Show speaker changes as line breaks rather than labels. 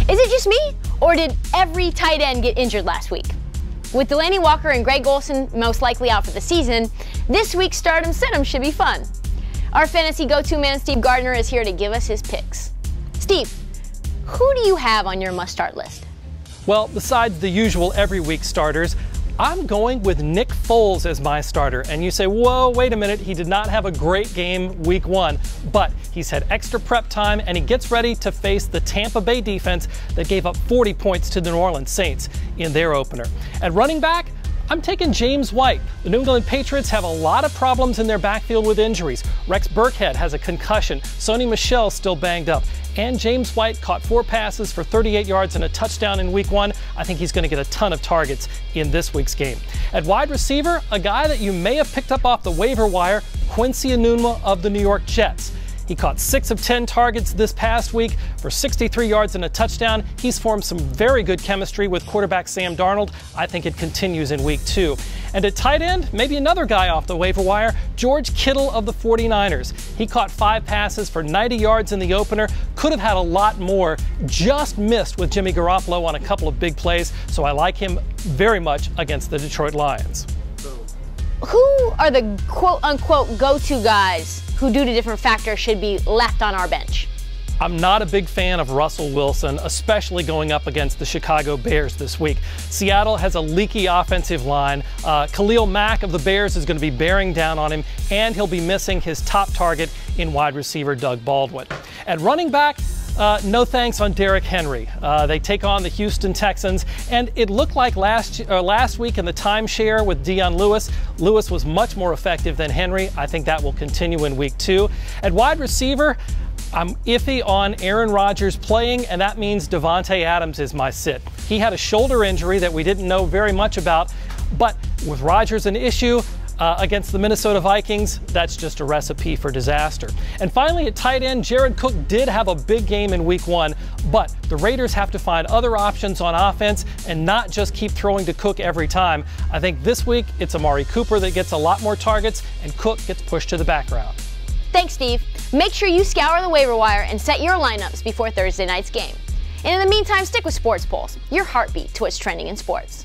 Is it just me, or did every tight end get injured last week? With Delaney Walker and Greg Olsen most likely out for the season, this week's Stardom Situm should be fun. Our fantasy go-to man Steve Gardner is here to give us his picks. Steve, who do you have on your must-start list?
Well, besides the usual every week starters, I'm going with Nick Foles as my starter. And you say, whoa, wait a minute, he did not have a great game week 1, but he's had extra prep time and he gets ready to face the Tampa Bay defense that gave up 40 points to the New Orleans Saints in their opener. At running back, I'm taking James White. The New England Patriots have a lot of problems in their backfield with injuries. Rex Burkhead has a concussion, Sony Michel's still banged up, and James White caught 4 passes for 38 yards and a touchdown in week 1. I think he's going to get a ton of targets in this week's game. At wide receiver, a guy that you may have picked up off the waiver wire, Quincy Enunwa of the New York Jets. He caught 6 of 10 targets this past week for 63 yards and a touchdown. He's formed some very good chemistry with quarterback Sam Darnold. I think it continues in week 2. And at tight end, maybe another guy off the waiver wire, George Kittel of the 49ers. He caught 5 passes for 90 yards in the opener. Could have had a lot more, just missed with Jimmy Garoppolo on a couple of big plays. So I like him very much against the Detroit Lions.
Who are the quote-unquote go-to guys who, due to different factors, should be left on our bench?
I'm not a big fan of Russell Wilson, especially going up against the Chicago Bears this week. Seattle has a leaky offensive line. Khalil Mack of the Bears is going to be bearing down on him, and he'll be missing his top target in wide receiver Doug Baldwin. At running back, no thanks on Derrick Henry. They take on the Houston Texans, and it looked like last week in the timeshare with Dion Lewis. Lewis was much more effective than Henry. I think that will continue in week 2. At wide receiver, I'm iffy on Aaron Rodgers playing, and that means Davante Adams is my sit. He had a shoulder injury that we didn't know very much about, but with Rodgers an issue, against the Minnesota Vikings, that's just a recipe for disaster. And finally, at tight end, Jared Cook did have a big game in week 1, but the Raiders have to find other options on offense and not just keep throwing to Cook every time. I think this week it's Amari Cooper that gets a lot more targets and Cook gets pushed to the background.
Thanks, Steve. Make sure you scour the waiver wire and set your lineups before Thursday night's game. And in the meantime, stick with Sports Pulse, your heartbeat to what's trending in sports.